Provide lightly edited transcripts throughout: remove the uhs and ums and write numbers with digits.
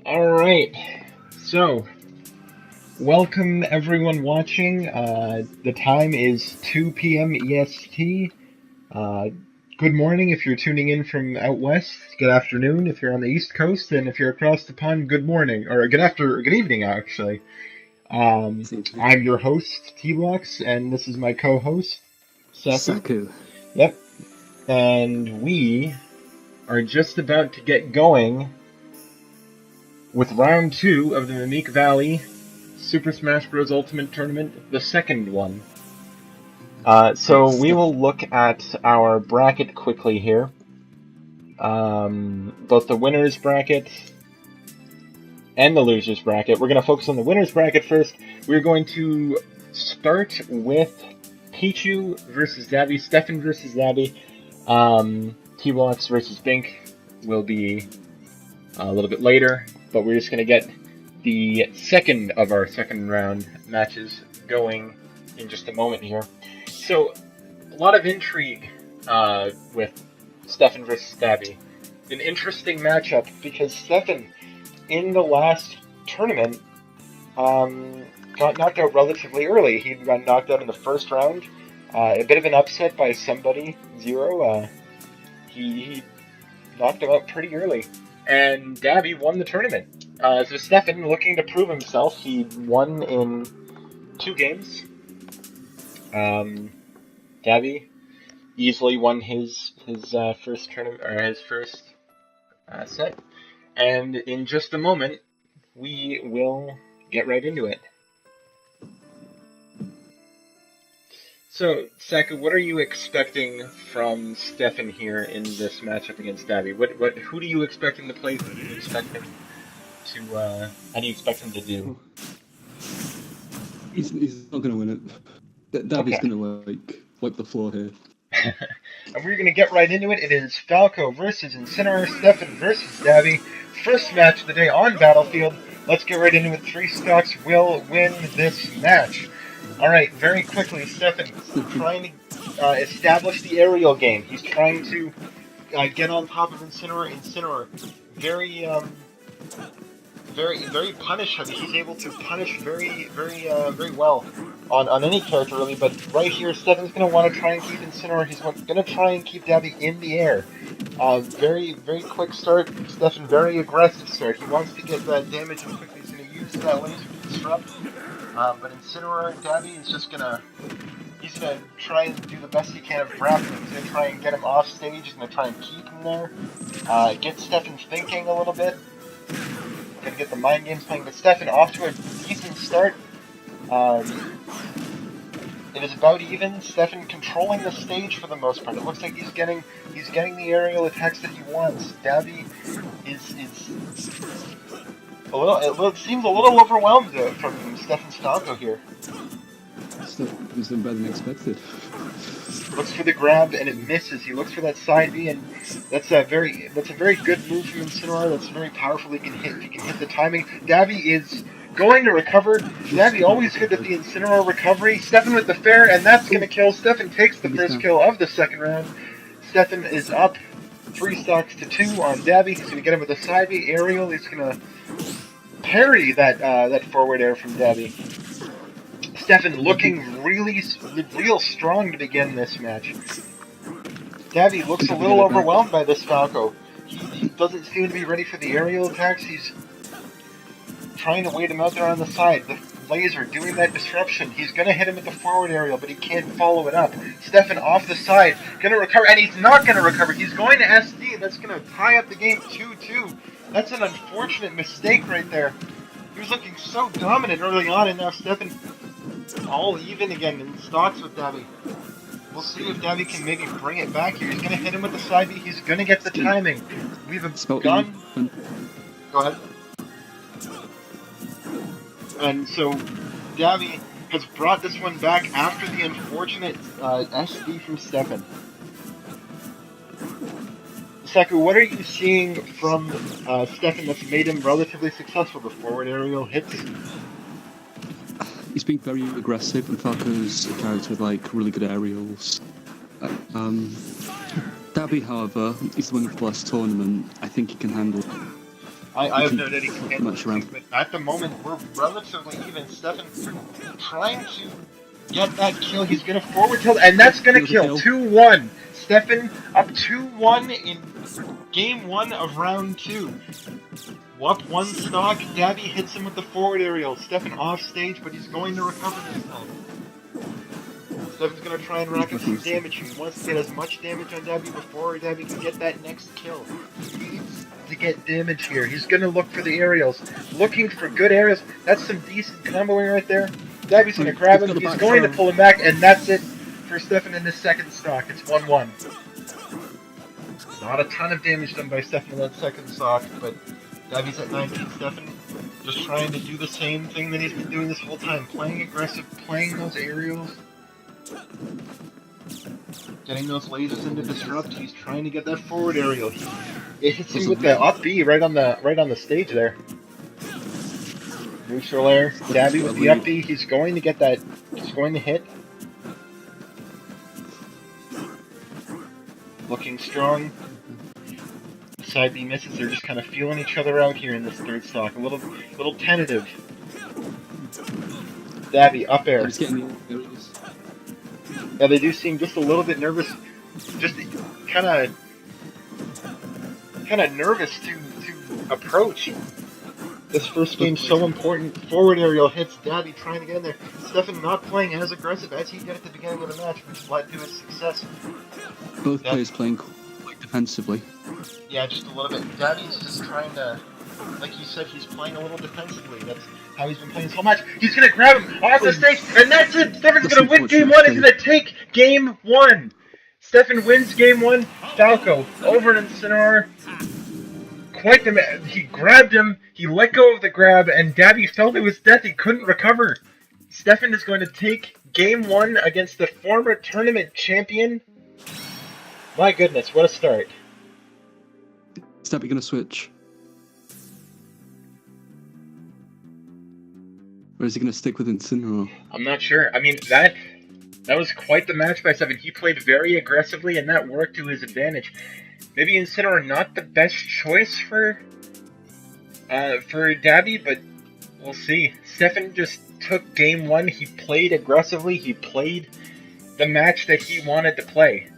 Alright, so welcome everyone watching. The time is 2 p.m. EST. Uh, Good morning if you're tuning in from out west. Good afternoon if you're on the east coast, and if you're across the pond, good morning or good evening actually. I'm your host T-Blox, and this is my co-host Saku. Saku. Yep, and we are just about to get going with round 2 of the Mimique Valley Super Smash Bros. Ultimate Tournament, the second one. So we will look at our bracket quickly here. Both the winner's bracket and the loser's bracket. We're going to focus on the winner's bracket first. We're going to start with Pichu versus Zabby, Stefan versus Zabby. T-Blox versus Bink will be a little bit later, but we're just going to get the second of our second round matches going in just a moment here. So, a lot of intrigue with Stefan versus Zabby. An interesting matchup because Stefan, in the last tournament, got knocked out relatively early. He got knocked out in the first round. A bit of an upset by somebody, Zero. He knocked him out pretty early. And Zabby won the tournament. So Stefan, looking to prove himself, he won in 2 games. Zabby easily won his first tournament, or his first set. And in just a moment, we will get right into it. So, Saku, what are you expecting from Stefan here in this matchup against Zabby? Who do you expect him to play? Who do you expect him to? How do you expect him to do? He's not going to win it. Zabby's going to wipe the floor here. And we're going to get right into it. It is Falco versus Incineroar, Stefan versus Zabby. First match of the day on Battlefield. Let's get right into it. 3 stocks will win this match. Alright, very quickly, Stefan trying to establish the aerial game. He's trying to get on top of Incineroar. Incineroar, very punish heavy. He's able to punish very well on any character really, but right here Stefan's going to want to try and keep Incineroar. He's going to try and keep Zabby in the air. Very quick start. Stefan, very aggressive start. He wants to get that damage in quickly. He's going to use that laser to disrupt. But Incineroar, Zabby is just going to... He's going to try and do the best he can of grappling. He's going to try and get him off stage. He's going to try and keep him there. Get Stefan thinking a little bit. Gonna get the mind games playing, but Stefan off to a decent start. It is about even. Stefan controlling the stage for the most part. It looks like he's getting the aerial attacks that he wants. Zabby is a little. It seems a little overwhelmed from Stefan's Falco here. Stefan's done better than expected. Looks for the grab and it misses. He looks for that side B, and that's a very good move from Incineroar. That's very powerful. He can hit the timing. Zabby is going to recover. Zabby always good at the Incineroar recovery. Stefan with the fair, and that's going to kill. Stefan takes the first kill of the second round. Stefan is up 3 stocks to 2 on Zabby. He's going to get him with a side B aerial. He's going to parry that forward air from Zabby. Stefan looking real strong to begin this match. Zabby looks a little overwhelmed by this Falco. He doesn't seem to be ready for the aerial attacks. He's trying to wait him out there on the side. The laser doing that disruption. He's going to hit him with the forward aerial, but he can't follow it up. Stefan off the side, going to recover, and he's not going to recover. He's going to SD, and that's going to tie up the game 2-2. That's an unfortunate mistake right there. He was looking so dominant early on, and now Stefan all even again in stocks with Zabby. We'll see if Zabby can maybe bring it back here. He's going to hit him with the side B. He's going to get the timing. We've gone... Go ahead. And so Zabby has brought this one back after the unfortunate SD from Stefan. Saku, what are you seeing from Stefan that's made him relatively successful? The forward aerial hits? He's being very aggressive, and Falco's a character with really good aerials. Zabby, however, he's the winner of the last tournament. I think he can handle I have no doubt he can handle Much it, around. but at the moment we're relatively even. Stefan trying to get that kill. He's gonna forward tilt, and that's gonna kill. 2-1. Stefan up 2-1 in game 1 of round 2. Up 1 stock. Davy hits him with the forward aerial. Stefan off stage, but he's going to recover this time. Stefan's gonna try and rack up some damage. He wants to get as much damage on Davy before Davy can get that next kill. He needs to get damage here. He's gonna look for the aerials. Looking for good aerials. That's some decent comboing right there. Davy's gonna grab him. He's going to pull him back, and that's it for Stefan in his second stock. It's 1-1. Not a ton of damage done by Stefan in that second stock, but Davy's at 19. Stefan just trying to do the same thing that he's been doing this whole time. Playing aggressive, playing those aerials. Getting those lasers into disrupt. He's trying to get that forward aerial. It hits him with the up B right on the stage there. Neutral air. Davy with the up B. He's going to get that. He's going to hit. Looking strong. The side B misses. They're just kind of feeling each other out here in this third stock. A little tentative. Davy up air. Yeah, they do seem just a little bit nervous, just kind of nervous to approach. This first game's so important. Forward aerial hits. Davy trying to get in there. Stefan not playing as aggressive as he did at the beginning of the match, which led to his success. Both players playing quite defensively. Yeah, just a little bit. Davy's just trying to, like you said, he's playing a little defensively. That's how he's been playing this whole match. He's going to grab him off the stage, and that's it! Stefan's going to win game 1. He's going to take game 1. Stefan wins game 1. Falco over in Incineroar. Quite the man. He grabbed him, he let go of the grab, and Davy fell to his death. He couldn't recover. Stefan is going to take game 1 against the former tournament champion. My goodness, what a start. Is Davy going to switch? Or is he going to stick with Incineroar? I'm not sure. I mean, that was quite the match by Stefan. He played very aggressively, and that worked to his advantage. Maybe Incineroar not the best choice for Davy, but we'll see. Stefan just took game 1. He played aggressively. He played the match that he wanted to play.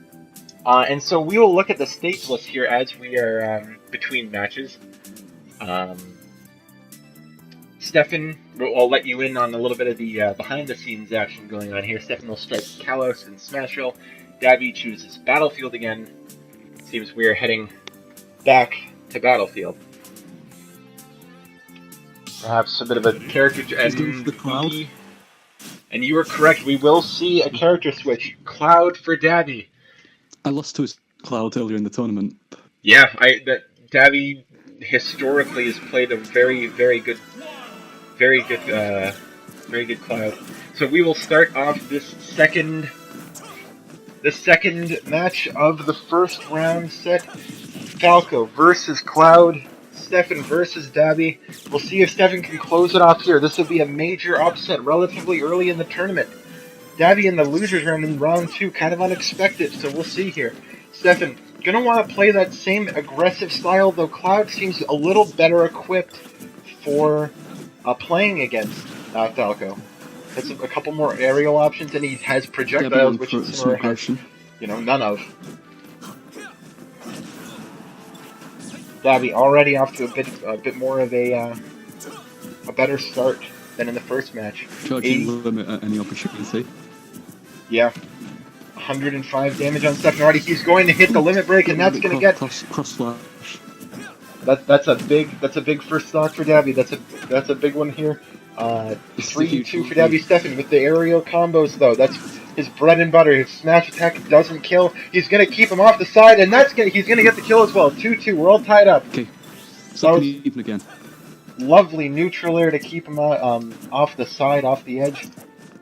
And so we will look at the stage list here as we are between matches. Stefan, I'll let you in on a little bit of the behind-the-scenes action going on here. Stefan will strike Kalos and Smashville. Davy chooses Battlefield again. Seems we are heading back to Battlefield. Perhaps a bit of a character... And you were correct, we will see a character switch. Cloud for Davy. I lost to his Cloud earlier in the tournament. Yeah, Davy historically has played a very good Cloud. So we will start off the second match of the first round set. Falco versus Cloud. Stefan versus Davy. We'll see if Stefan can close it off here. This will be a major upset relatively early in the tournament. Davy in the losers round in round 2, kind of unexpected, so we'll see here. Stefan, gonna want to play that same aggressive style, though Cloud seems a little better equipped for playing against Falco. Has a couple more aerial options, and he has projectiles, which Incineroar has, none of. Davy already off to a bit more of a better start than in the first match. Charging limit at any opportunity. Yeah. 105 damage on Stefan already. He's going to hit the limit break, and that's going to get cross slash. That's a big first stock for Davy. That's a big one here. 3-2 for Davy. Stefan with the aerial combos though. That's his bread and butter. His smash attack doesn't kill. He's gonna keep him off the side, and he's gonna get the kill as well. 2-2. We're all tied up. Okay. So even again. Lovely neutral air to keep him off the side, off the edge.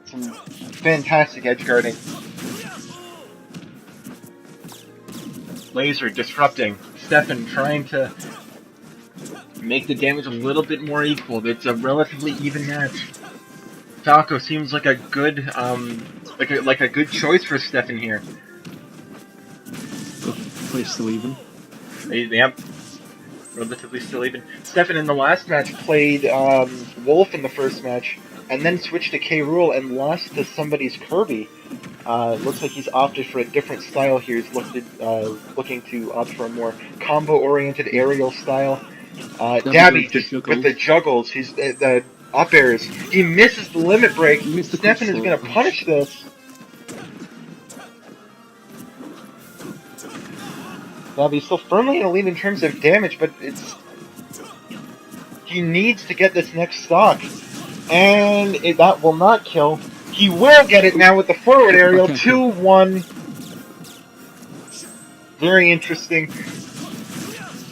Some fantastic edge guarding. Laser disrupting. Stefan trying to make the damage a little bit more equal. It's a relatively even match. Falco seems like a good like a good choice for Stefan here. Place still even. Yep. Relatively still even. Stefan in the last match played Wolf in the first match, and then switched to K. Rool and lost to somebody's Kirby. Looks like he's opted for a different style here. He's looking to opt for a more combo-oriented aerial style. Dabby just with the juggles. He's the up airs. He misses the limit break. Stefan is going to punish this. Dabby's still firmly in the lead in terms of damage, but he needs to get this next stock. And that will not kill. He will get it now with the forward aerial. 2-1. Very interesting.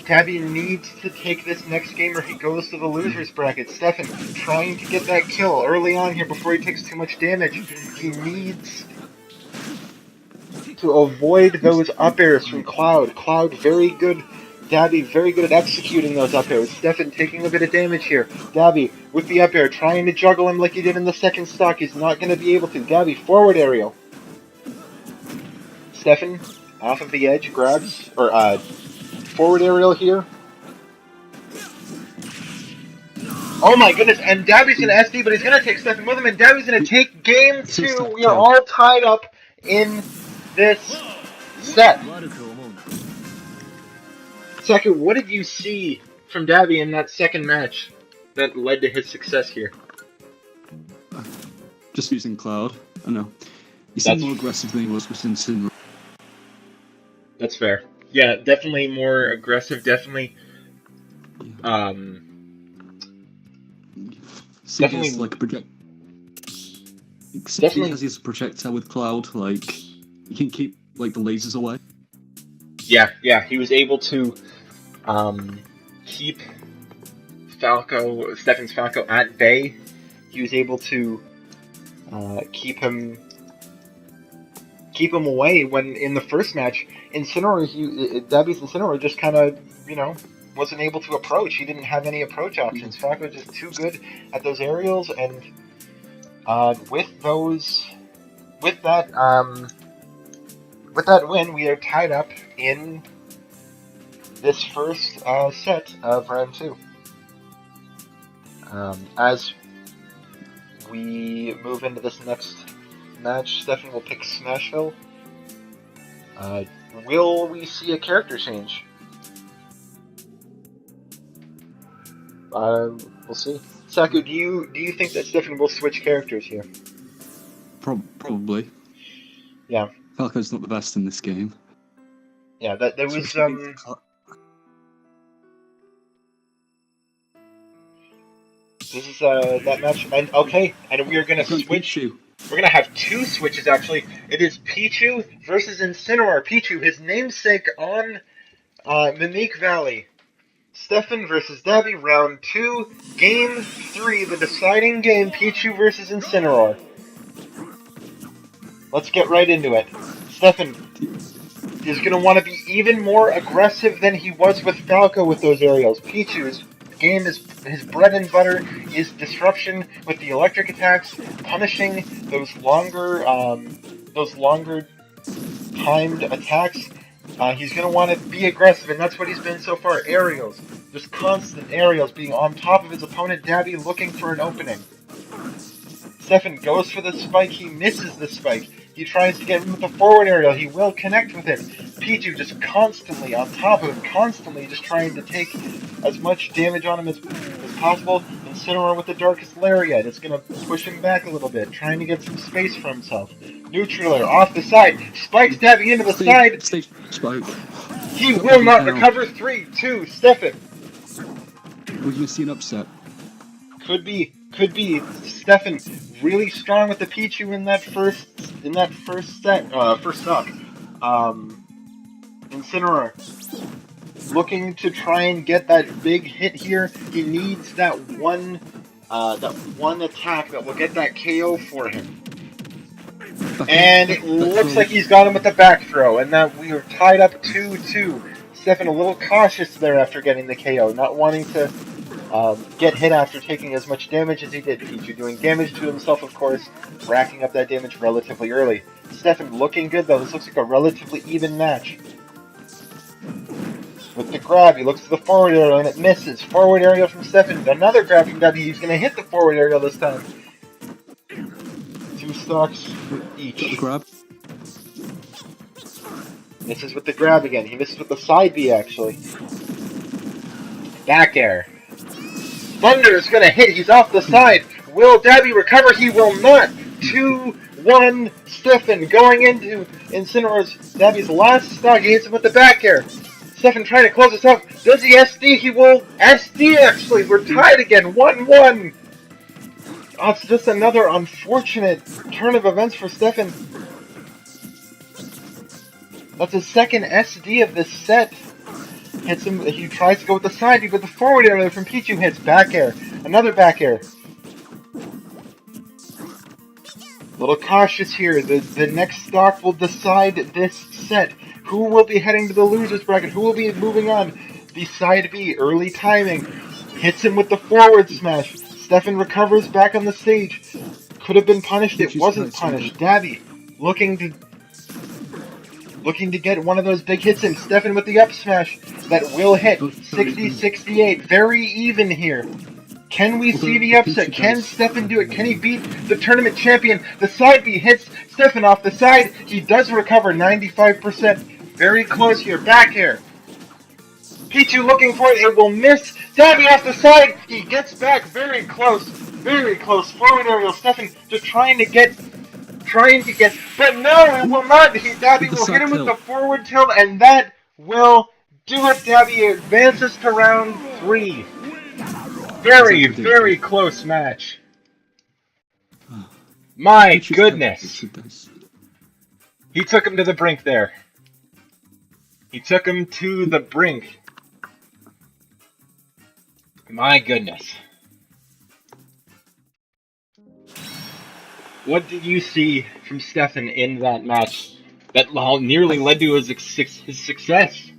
Dabby needs to take this next game or he goes to the loser's bracket. Stefan trying to get that kill early on here before he takes too much damage. He needs to avoid those up airs from Cloud. Cloud very good. Dabby very good at executing those up airs. Stefan taking a bit of damage here. Dabby with the up air trying to juggle him like he did in the second stock. He's not going to be able to. Dabby forward aerial. Stefan off of the edge grabs, or forward aerial here. Oh my goodness, and Dabby's going to SD, but he's going to take Stefan with him, and Dabby's going to take game 2. We are all tied up in this set. Saku, what did you see from Dabby in that second match that led to his success here? Just using Cloud. I know. He seemed more aggressive than he was with Incineroar. That's fair. Yeah, definitely more aggressive, definitely... definitely like a definitely has his projectile with Cloud, like he can keep like the lasers away. Yeah, he was able to keep Stefan's Falco at bay. He was able to keep him away when in the first match, Incineroar, Dabby's Incineroar just kind of, wasn't able to approach. He didn't have any approach options. Falco was just too good at those aerials, and with that win, we are tied up in this first set of round 2. As we move into this next match, Stefan will pick Smashville. Will we see a character change? We'll see. Saku, do you think that Stefan will switch characters here? Probably. Yeah. Falco's not the best in this game. Yeah, there was this is that match, and okay, and we are gonna switch. Pichu. We're gonna have 2 switches actually. It is Pichu versus Incineroar. Pichu, his namesake on Mimique Valley. Stefan versus Dabby, round 2, game 3, the deciding game, Pichu versus Incineroar. Let's get right into it. Stefan is going to want to be even more aggressive than he was with Falco with those aerials. Pichu's game is his bread and butter is disruption with the electric attacks, punishing those longer timed attacks. He's going to want to be aggressive, and that's what he's been so far. Aerials. Just constant aerials, being on top of his opponent. Dabby looking for an opening. Stefan goes for the spike. He misses the spike. He tries to get him with the forward aerial. He will connect with it. Pichu just constantly on top of him, constantly just trying to take as much damage on him as possible. Incineroar with the Darkest Lariat. It's going to push him back a little bit, trying to get some space for himself. Neutral air off the side. Spike's dabbing into the side. Spike. He will not recover. 3, 2, Stefan. We're going to see an upset. Could be. Stefan really strong with the Pichu in that first stock. Incineroar looking to try and get that big hit here. He needs that one attack that will get that KO for him. And it looks like he's got him with the back throw, and that we are tied up 2-2. Stefan a little cautious there after getting the KO, not wanting to get hit after taking as much damage as he did. Pichu doing damage to himself, of course, racking up that damage relatively early. Stefan looking good, though. This looks like a relatively even match. with the grab. He looks to the forward aerial and it misses. Forward aerial from Stefan. Another grab from W. He's going to hit the forward aerial this time. 2 stocks each. Got the grab. Misses with the grab again. He misses with the side B, actually. Back air. Thunder is going to hit. He's off the side. Will Dabby recover? He will not. 2-1 Stefan going into Incineroar's Dabby's last stock. He hits him with the back air. Stefan trying to close this up. Does he SD? He will SD, actually. We're tied again. 1-1. Oh, it's just another unfortunate turn of events for Stefan. That's his second SD of this set. Hits him. He tries to go with the side B, but the forward air from Pichu hits. Back air. Another back air. Little cautious here. The next stock will decide this set. Who will be heading to the losers bracket? Who will be moving on? The side B. Early timing. Hits him with the forward smash. Stefan recovers back on the stage. Could have been punished. It wasn't punished. Dabby looking to get one of those big hits in. Stefan with the up smash. That will hit. 60-68. Very even here. Can we see the upset? Can Stefan do it? Can he beat the tournament champion? The side B hits Stefan off the side. He does recover 95%. Very close here. Back air. Pichu looking for it. It will miss. Dabby off the side. He gets back very close. Very close. Forward aerial. Stefan just trying to get. But no, it will not. Dabby will hit him with the forward tilt, and that will do it. Dabby advances to round 3. Very, very close match. My goodness. He took him to the brink there. He took him to the brink. My goodness. What did you see from Stefan in that match that nearly led to his success?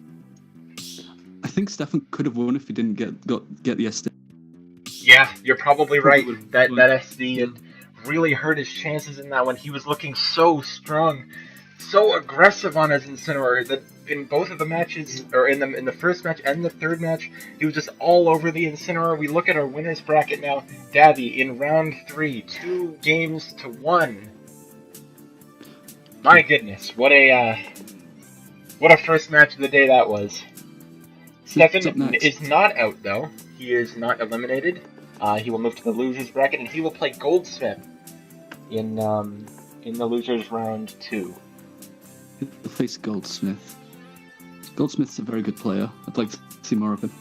I think Stefan could have won if he didn't get the SD. Yeah, you're probably right. That SD had really hurt his chances in that one. He was looking so strong, so aggressive on his Incineroar that in both of the matches, or in the first match and the third match, he was just all over the Incineroar. We look at our winners bracket now. Dabby in round 3, 2-1. My goodness, what a first match of the day that was. Stefan is not out though. He is not eliminated. He will move to the losers bracket, and he will play Goldsmith in the losers round 2. He'll face Goldsmith. Goldsmith's a very good player. I'd like to see more of him.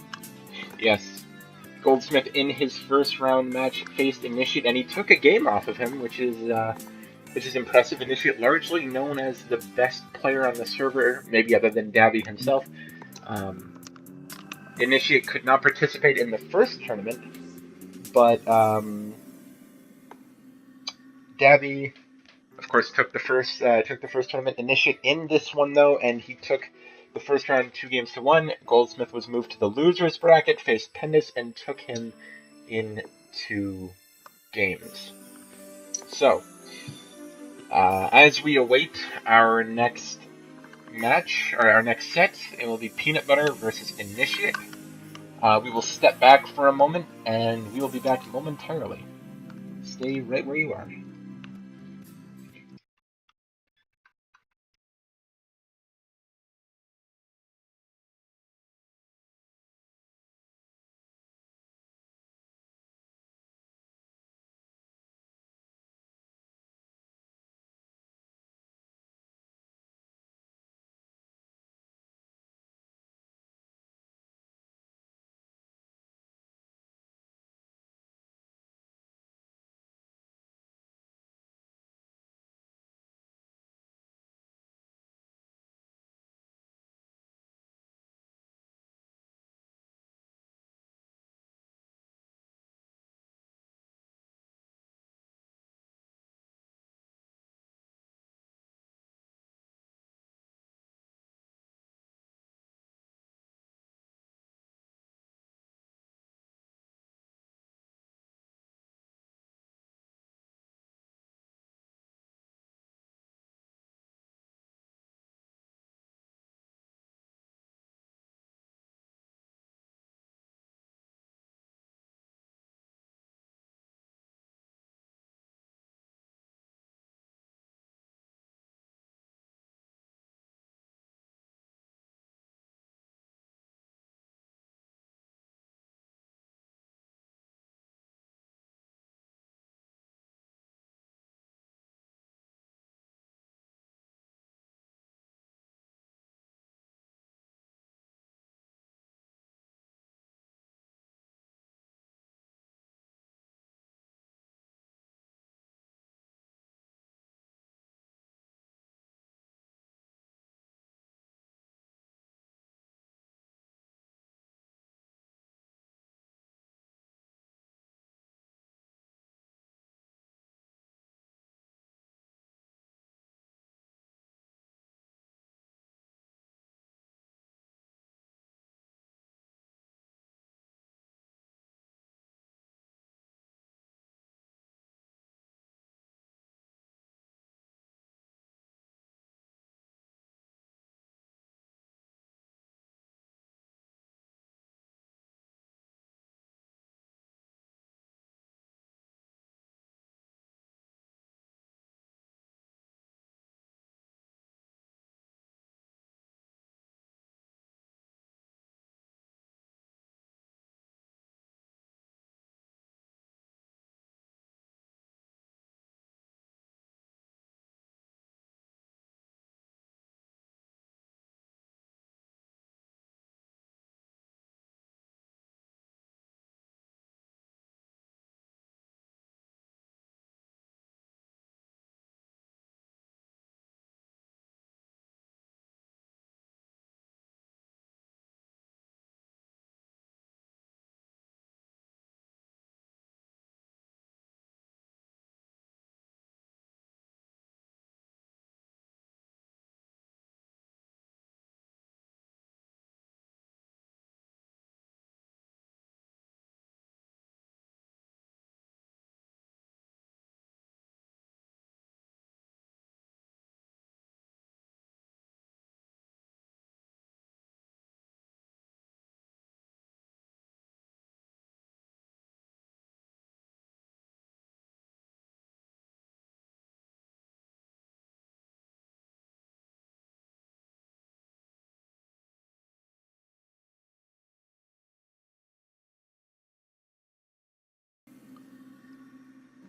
Yes, Goldsmith in his first round match faced Initiate, and he took a game off of him, which is impressive. Initiate, largely known as the best player on the server, maybe other than Dabby himself. Initiate could not participate in the first tournament, but Dabby, of course, took the first tournament. Initiate in this one though, and he took the first round 2-1. Goldsmith was moved to the losers bracket, faced Pendus, and took him in 2 games. So, as we await our next match, or our next set, it will be Peanut Butter versus Initiate. We will step back for a moment, and we will be back momentarily. Stay right where you are.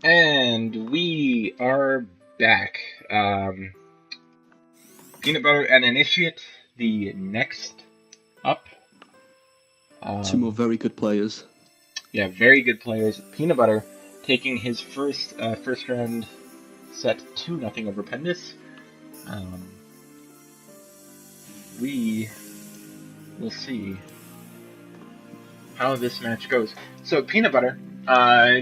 And we are back. Peanut Butter and Initiate, the next up. Two more very good players. Yeah, very good players. Peanut Butter taking his first round set 2-0 over Pendus. We will see how this match goes. So Peanut Butter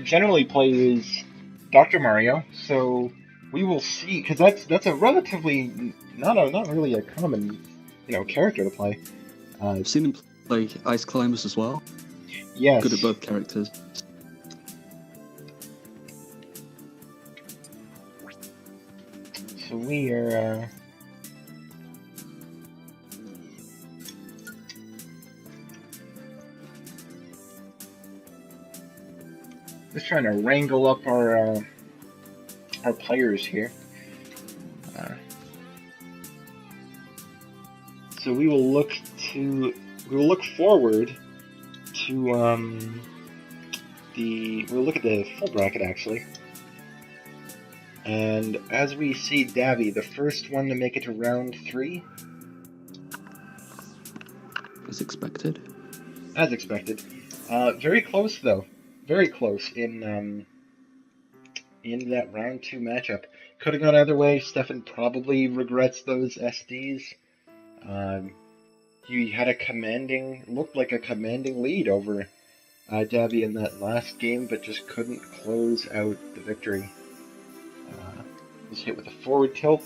generally plays Dr. Mario, so we will see, because that's a relatively not really a common character to play. I've seen him play Ice Climbers as well. Yes. Good at both characters. So we are just trying to wrangle up our players here. So we will look forward to we'll look at the full bracket actually. And as we see Davy, the first one to make it to round 3. As expected. As expected. Very close though. Very close in that round 2 matchup. Could have gone either way. Stefan probably regrets those SDs. He had looked like a commanding lead over Davy in that last game, but just couldn't close out the victory. Was hit with a forward tilt,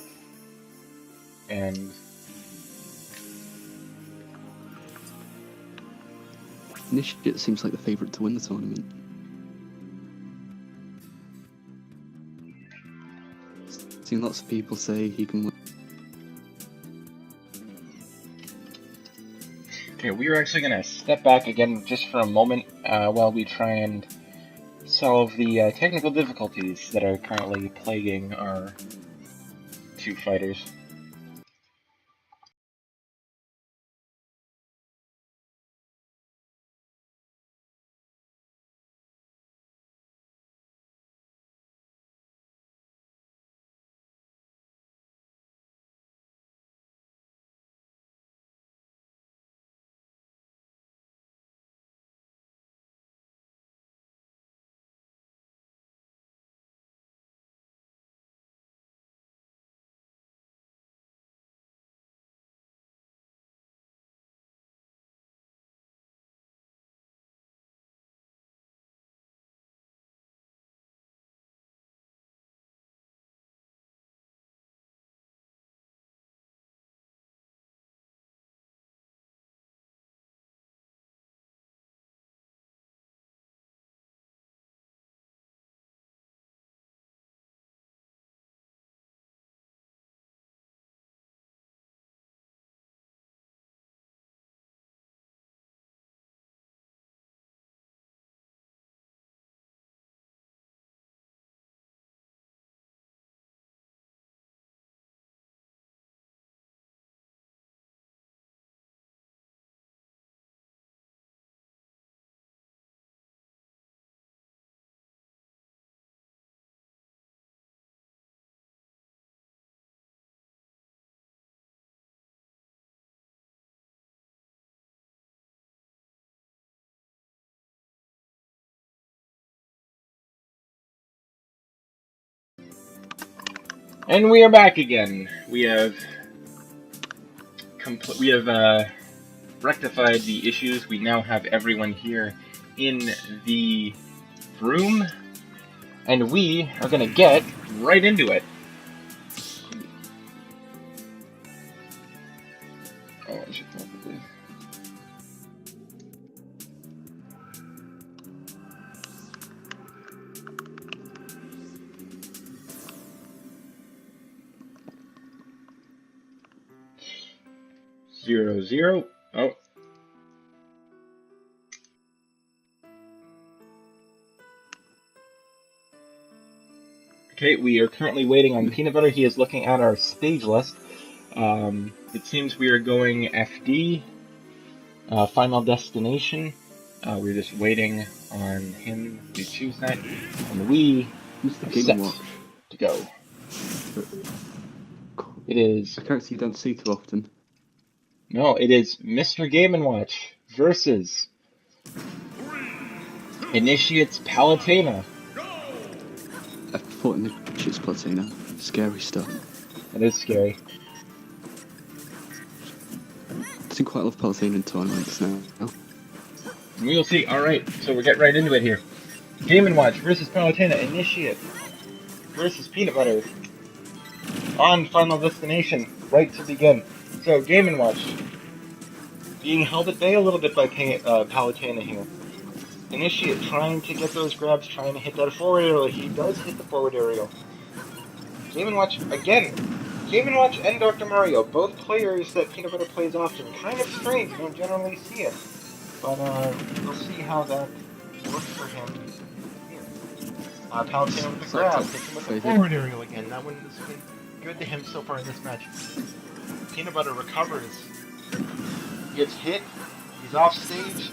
and Initiate seems like the favourite to win the tournament. Seen lots of people say he can win. okay, we are actually going to step back again just for a moment while we try and solve the technical difficulties that are currently plaguing our 2 fighters. And we are back again. We have rectified the issues. We now have everyone here in the room, and we are going to get right into it. Oh, I should probably. Zero, zero. Oh. Okay, we are currently waiting on Peanut Butter. He is looking at our stage list. It seems we are going FD, Final Destination. We're just waiting on him to choose that. And we Mr. are Game set and Watch. to go. It is... A character you don't see too often. No, it is Mr. Game & Watch versus Initiates Palutena. I've fought Initiates Platina. Scary stuff. That is scary. I've seen quite a lot of Platina in tournaments now. We will see. Alright, so we'll get right into it here. Game & Watch versus Palutena. Initiate versus Peanut Butter. On Final Destination, right to begin. So, Game & Watch. Being held at bay a little bit by Palutena here. Initiate trying to get those grabs, trying to hit that forward aerial. He does hit the forward aerial. Game & Watch, again, Game & Watch and Dr. Mario, both players that Peanut Butter plays often. Kind of strange, you don't generally see it. But we'll see how that works for him here. Palutena with the grab, hits him with the forward aerial again. That one has been good to him so far in this match. Peanut Butter recovers. Gets hit. He's off stage.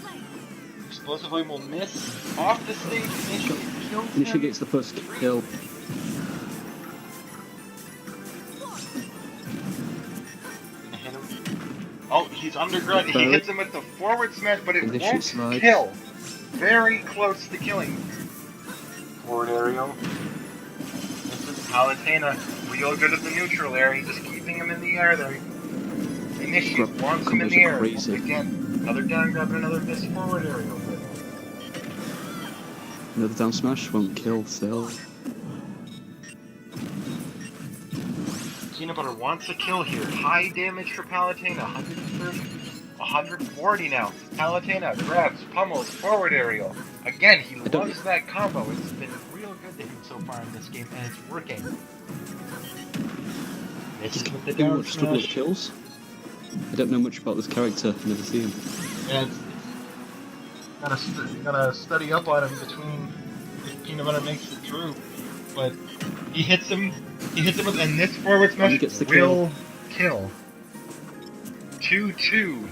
Explosively will miss. Off the stage. Initiate kills him. Initiate gets the first kill. Gonna hit him. Oh, he's underground. He hits him with the forward smash, but it Initiate won't slides. kill. Very close to killing. Forward aerial. This is Palutena. Real good at the neutral area. Just keeping him in the air there. Initiate wants him in the air. Crazy. Again, another down grab and another miss forward aerial. Another down smash won't kill still. Peanut Butter wants a kill here. High damage for Palutena. 130, 140 now. Palutena grabs, pummels, forward aerial. Again, he loves that combo. It's been real good to him so far in this game, and it's working. Misses with the down struggle with smash. kills. I don't know much about this character. Never seen him. Yeah, gotta study up on him between if Peanut Butter makes it through. But he hits him with, and this forward smash gets the will kill. 2-2.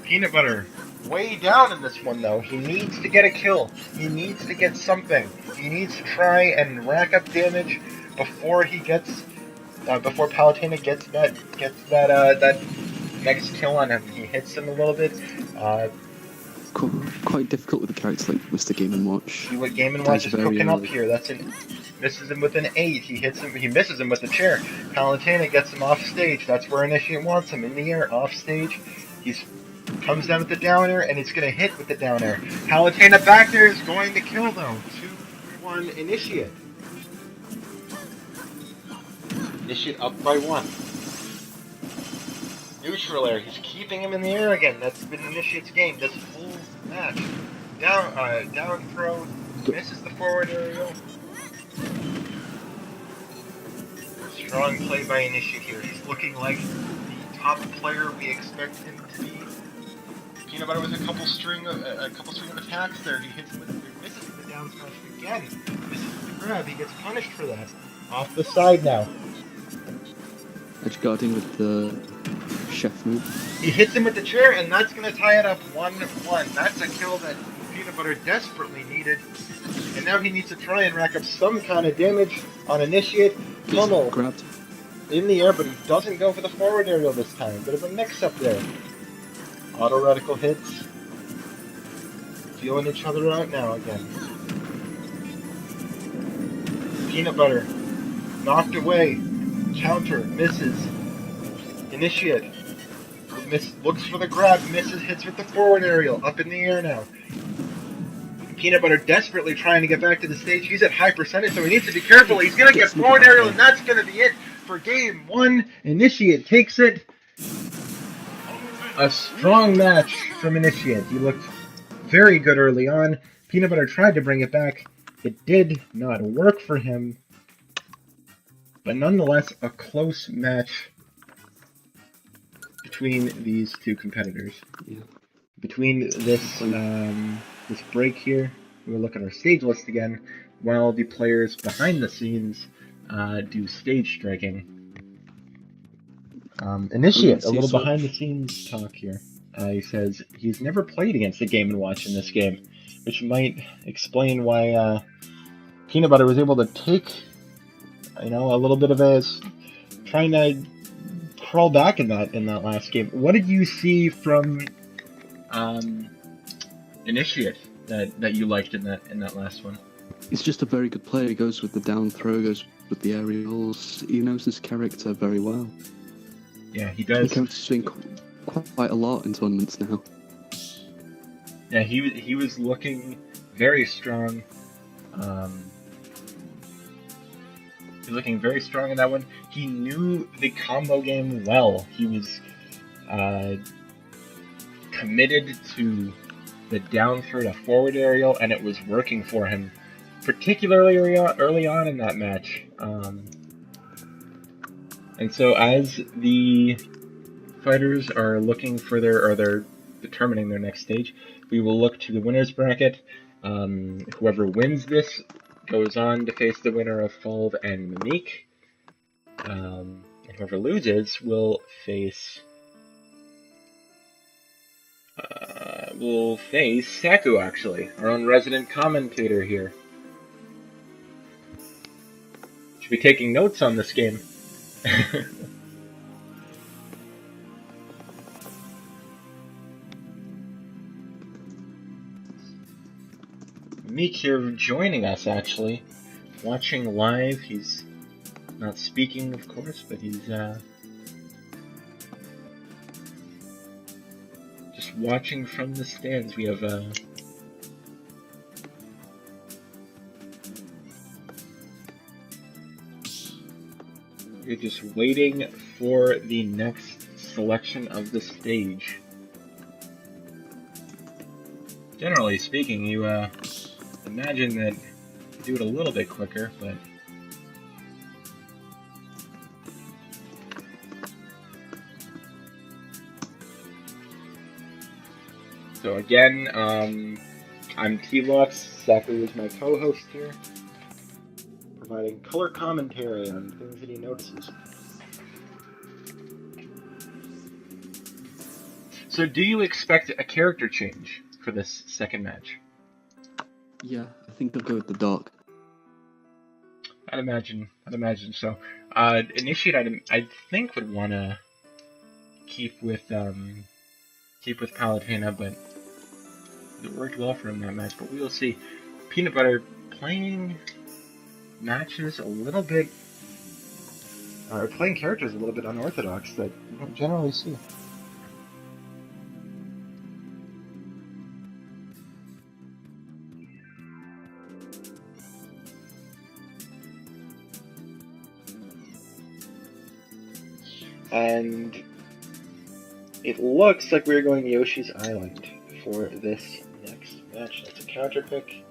Peanut Butter way down in this one though. He needs to get a kill. He needs to get something. He needs to try and rack up damage before he gets before Palutena gets that next kill on him. He hits him a little bit. Quite difficult with a character like Mr. Game & Watch. See what Game & Watch is cooking up here. That's misses him with an 8. He misses him with the chair. Palutena gets him off stage. That's where Initiate wants him, in the air, off stage. Comes down with the down air, and he's going to hit with the down air. Palutena back there is going to kill though. 2-1 Initiate. Initiate up by 1. Neutral air. He's keeping him in the air again. That's been Initiate's game this whole match. Down throw. Misses the forward aerial. Strong play by Initiate here. He's looking like the top player we expect him to be. Peanut Butter with a couple string of attacks there. He hits him misses with the down smash again. Misses with the grab. He gets punished for that. Off the side now. Edge guarding with the chef move. He hits him with the chair, and that's going to tie it up 1-1. That's a kill that Peanut Butter desperately needed. And now he needs to try and rack up some kind of damage on Initiate. Pummel Grabbed. in the air, but he doesn't go for the forward aerial this time. Bit of a mix-up there. Auto radical hits. Feeling each other out now again. Peanut Butter knocked away. Counter, misses. Initiate. Looks for the grab, misses, hits with the forward aerial. Up in the air now. Peanut Butter desperately trying to get back to the stage. He's at high percentage, so he needs to be careful. He's going to get forward aerial, and that's going to be it for game 1. Initiate takes it. A strong match from Initiate. He looked very good early on. Peanut Butter tried to bring it back. It did not work for him. But nonetheless, a close match between these two competitors. Yeah. Between this this break here, we'll look at our stage list again, while the players behind the scenes do stage striking. Initiate, a little behind the scenes talk here. He says he's never played against a Game & Watch in this game, which might explain why Peanut Butter was able to take, a little bit of a trying to crawl back in that last game. What did you see from Initiate that you liked in that last one? He's just a very good player. He goes with the down throw, goes with the aerials. He knows his character very well. Yeah, he does. He counter swing quite a lot in tournaments now. Yeah, he was looking very strong. He's looking very strong in that one. He knew the combo game well. He was committed to the down throw to forward aerial, and it was working for him, particularly early on in that match. And so as the fighters are looking for they're determining their next stage, we will look to the winner's bracket. Whoever wins this goes on to face the winner of Fulv and Mimique. And whoever loses will face Saku, actually, our own resident commentator here. Should be taking notes on this game. Mimique here joining us, actually. Watching live. He's not speaking, of course, but he's just watching from the stands. We have we're just waiting for the next selection of the stage. Generally speaking, you imagine that you do it a little bit quicker, but so again, I'm T-Lux. Saku is my co-host here, providing color commentary on things that he notices. So, do you expect a character change for this second match? Yeah, I think they'll go with the Dark. I'd imagine so. Initiate, I think would want to keep with Palutena, but it worked well for him that match. But we will see. Peanut Butter playing matches a little bit, or playing characters a little bit unorthodox that you don't generally see. And it looks like we're going Yoshi's Island for this next match. That's a counter pick.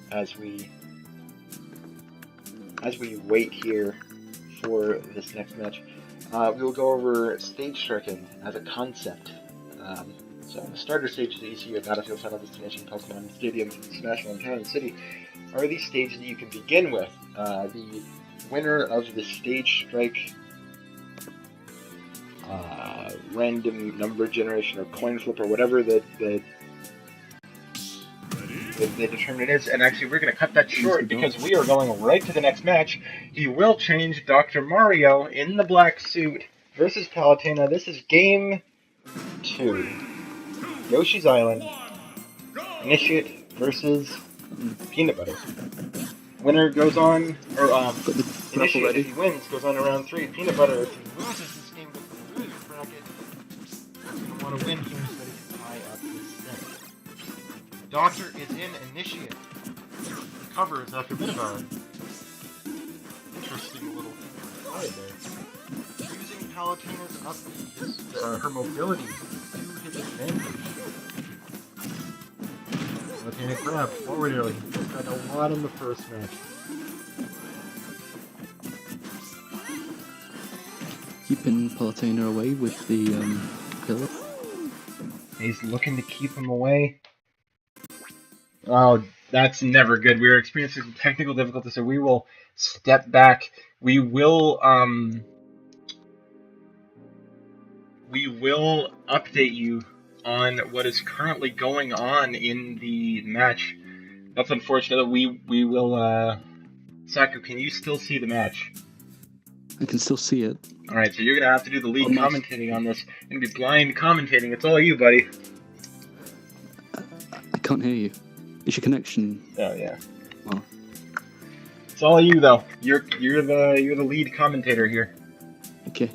As we wait here for this next match, we will go over stage striking as a concept. So the starter stages that you see at Battlefield, Final Destination, Pokemon Stadium, Smashville, and Town and City are these stages that you can begin with. The winner of the stage strike random number generation or coin flip or whatever that they determine it is. And actually, we're going to cut that short because we are going right to the next match. He will change Dr. Mario in the black suit versus Palutena. This is game 2. Yoshi's Island. Initiate versus Peanut Butter. Winner goes on, or Initiate, if he wins, goes on to round 3. Peanut Butter, if he loses this game, goes to the loser's bracket. He's going to want to win here so that he can tie up his set. Doctor is in Initiate. Covers after a bit of a interesting little slide there. Using Palutena's up her mobility to his advantage. Palutena grab forward early. He got a lot in the first match. Keeping Palutena away with the pillar. He's looking to keep him away. Oh, that's never good. We're experiencing some technical difficulties, so we will step back. We will update you on what is currently going on in the match That's unfortunate. We will. Saku, can you still see the match? I can still see it. All right, so you're gonna have to do the lead On my- commentating on this. You're gonna be blind commentating. It's all you, buddy. I can't hear you. Is your connection? Oh yeah. Oh. It's all you though. You're the lead commentator here. Okay.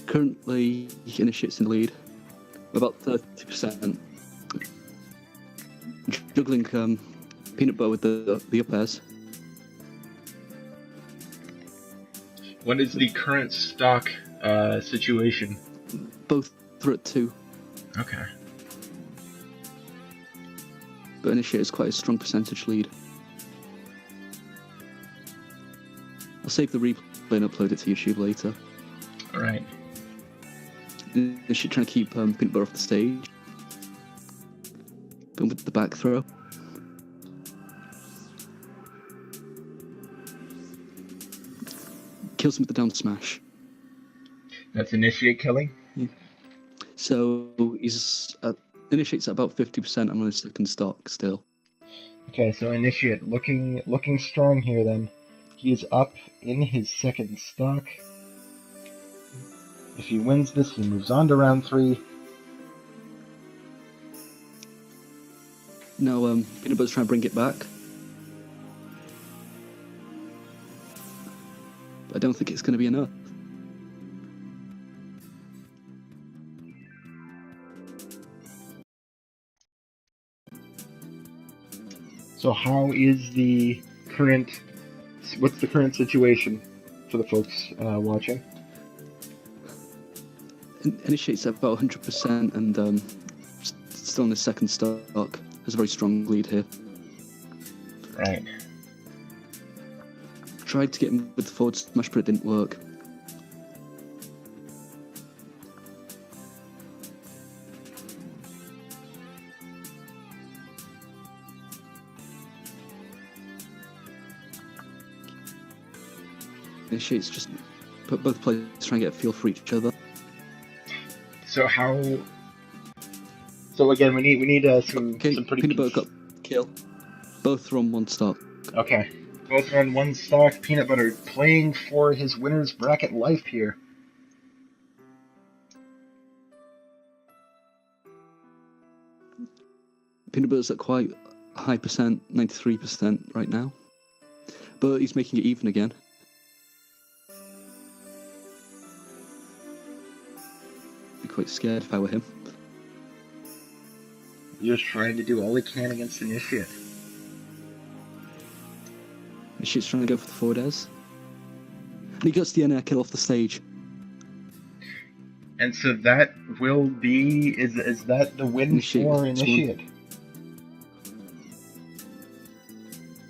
Currently, Initiate's in the lead. About 30%. Juggling peanut butter with the up airs. What is the current stock situation? Both are at 2. Okay. But Initiate is quite a strong percentage lead. I'll save the replay and upload it to YouTube later. All right. Initiate trying to keep peanut butter off the stage. Going with the back throw. Kills him with the down smash. That's Initiate killing. Yeah. So he's Initiate's at about 50%. I'm on his second stock still. Okay, so Initiate looking strong here then. He is up in his second stock. If he wins this, he moves on to round 3. Now Peanut Butter's trying to bring it back. But I don't think it's going to be enough. So how is the current? What's the current situation for the folks watching? Initiate's at about 100% and still in his second stock. Has a very strong lead here. Right. Tried to get him with the forward smash, but it didn't work. Initiate's just both players trying to get a feel for each other. So how? So again, we need some pretty. Peanut Butter got kill. Both are on 1 stock. Okay. Both are on 1 stock. Peanut Butter playing for his winner's bracket life here. Peanut Butter's at quite a high percent, 93% right now. But he's making it even again. I'd be quite scared if I were him. He's trying to do all he can against Initiate. Initiate's trying to go for the forward airs. And he gets the NR kill off the stage. And so that will be is that the win for Initiate?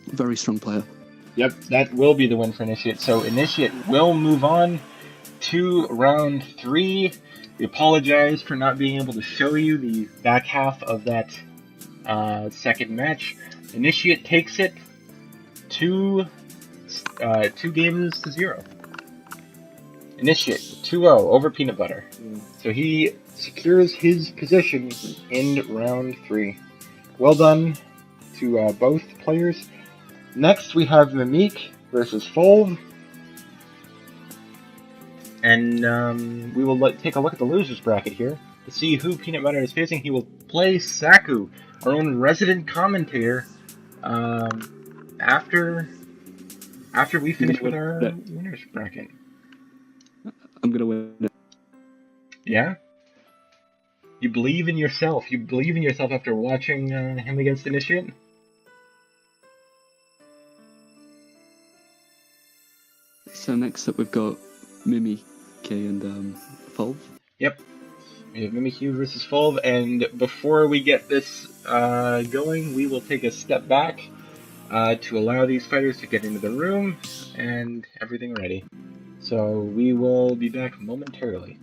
Very strong player. Yep, that will be the win for Initiate. So Initiate will move on to round 3. We apologize for not being able to show you the back half of that second match. Initiate takes it 2 games to 0. Initiate 2-0 over Peanut Butter. So he secures his position in round 3. Well done to both players. Next we have Mimique versus Fulv. And we will take a look at the losers bracket here to see who Peanut Butter is facing. He will play Saku, our own resident commentator, after we finish with our winners bracket. I'm gonna win it. Yeah? You believe in yourself. You believe in yourself after watching him against Initiate? So next up we've got Mimique and Fulv. Yep. We have Mimique versus Fulv, and before we get this going, we will take a step back to allow these fighters to get into the room and everything ready. So we will be back momentarily.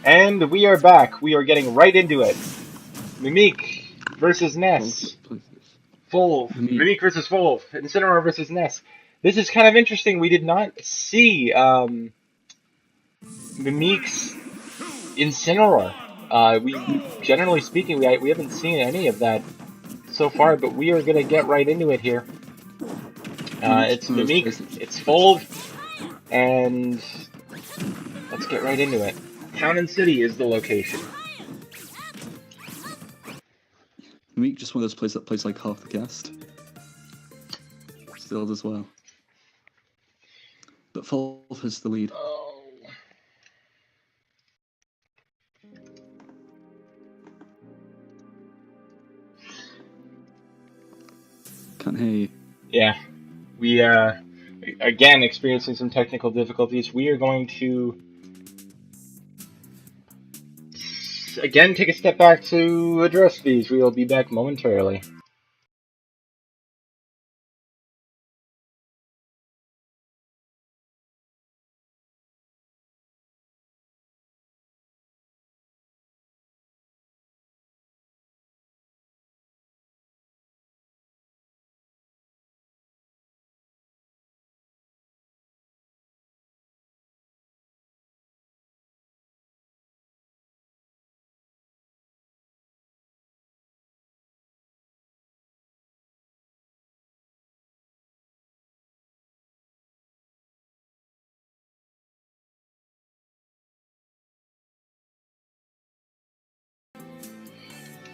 And we are back. We are getting right into it. Mimique versus Ness. Mimique versus Volv. Incineroar versus Ness. This is kind of interesting. We did not see Mimique's Incineroar. Generally speaking, we haven't seen any of that so far, but we are going to get right into it here. It's Mimique, it's Volv, and let's get right into it. Town and City is the location. Mimique just one of those players that plays like half the cast. Still as well. But Volv has the lead. Oh. Can't hear you. Yeah. We, again, experiencing some technical difficulties. We are going to again take a step back to address these. We will be back momentarily.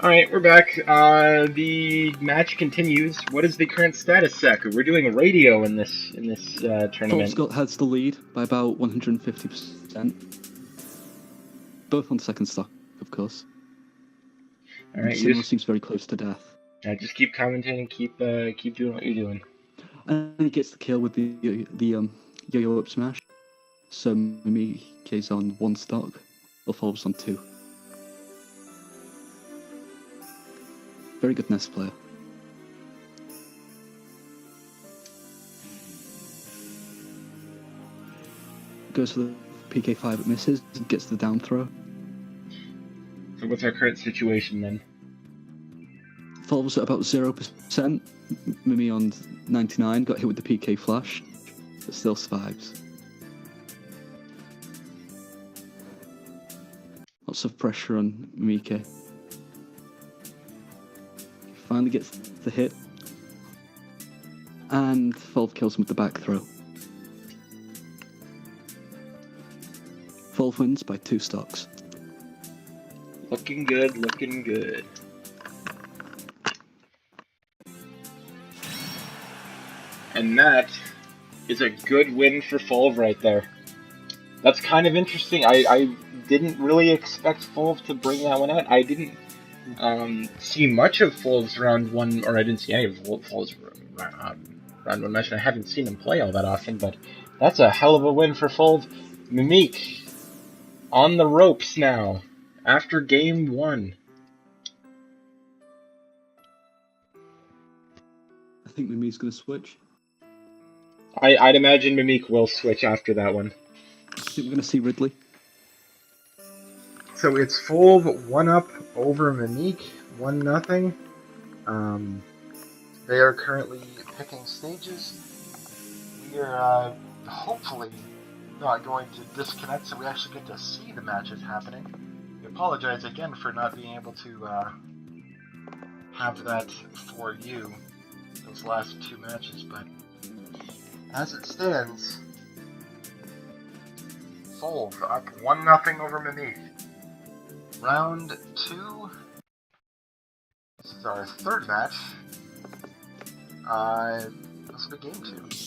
Alright, we're back. The match continues. What is the current status, Saku? We're doing radio in this tournament. Volv has the lead by about 150%. Both on the second stock, of course. Alright, seems very close to death. Just keep commentating, keep doing what you're doing. And he gets the kill with the yo-yo up smash. So Mimique's on one stock, or Volv's on two. Very good Ness player. Goes for the PK5, it misses, gets the down throw. So what's our current situation then? Volv's at about 0%, Mimi on 99, got hit with the PK flash, but still survives. Lots of pressure on Mimique. Finally gets the hit, and Volv kills him with the back throw. Volv wins by 2 stocks. Looking good, looking good. And that is a good win for Volv right there. That's kind of interesting. I didn't really expect Volv to bring that one out. I didn't see much of Volv's round 1, or I didn't see any of Volv's round 1 match. I haven't seen him play all that often, but that's a hell of a win for Volv. Mimique on the ropes now after game 1. I think Mimique's going to switch. I'd imagine Mimique will switch after that one. I think we're going to see Ridley. So it's Volv 1-up over Mimique, 1-0. They are currently picking stages. We are hopefully not going to disconnect, so we actually get to see the matches happening. We apologize again for not being able to have that for you, those last 2 matches, but as it stands, Volv up 1-0 over Mimique. Round 2. This is our 3rd match. This will be game 2.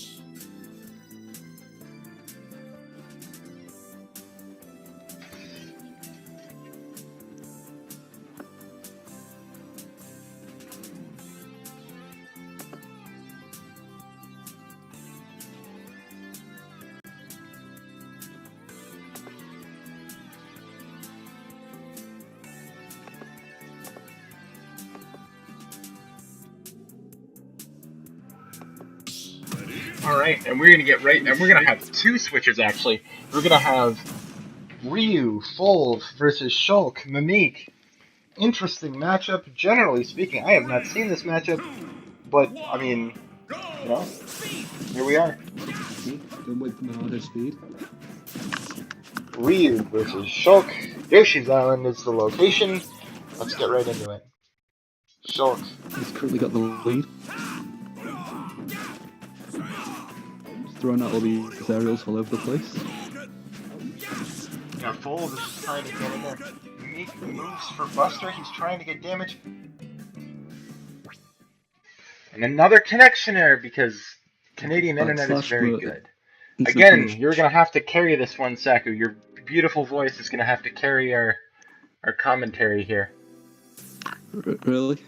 Alright, and we're gonna get right, and we're gonna have 2 switches actually. We're gonna have Ryu, Fold versus Shulk, Mimique. Interesting matchup, generally speaking. I have not seen this matchup, but, I mean, you know, here we are. Okay, don't wait for my auto speed. Ryu versus Shulk. Yoshi's Island is the location. Let's get right into it. Shulk. He's currently got the lead. He's throwing out all these aerials all over the place. Yeah, Fold is just trying to get in there. Mimique moves for Buster. He's trying to get damage. And another connection error because Canadian internet is Backslash, very but good. instant Again, punish. you're going to have to carry this one, Saku. Your beautiful voice is going to have to carry our commentary here. Really?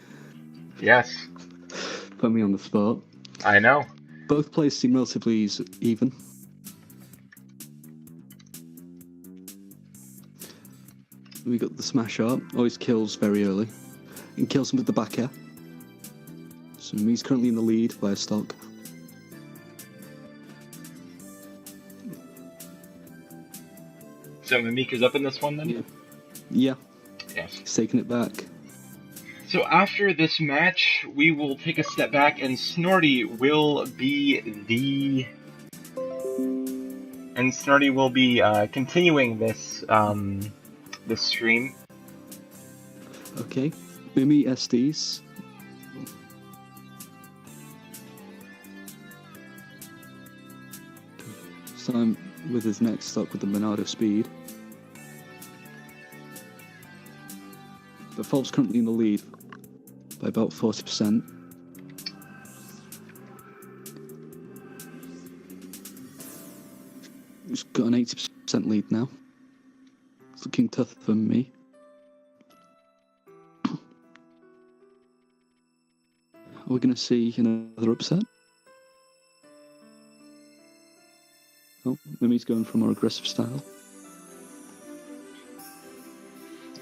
Yes. Put me on the spot. I know. Both plays seem relatively even. We got the smash up. Always kills very early. And kills him with the back air. So he's currently in the lead by a stock. So Mimique is up in this one then? Yeah. Yes. He's taking it back. So after this match, we will take a step back and Snorty will be continuing this this stream. Okay. Mimi SDs. So I'm with his next stock with the Monado speed. But Fulp's currently in the lead by about 40%. He's got an 80% lead now. It's looking tough for me. Are we going to see another upset? Oh, Mimi's going for a more aggressive style.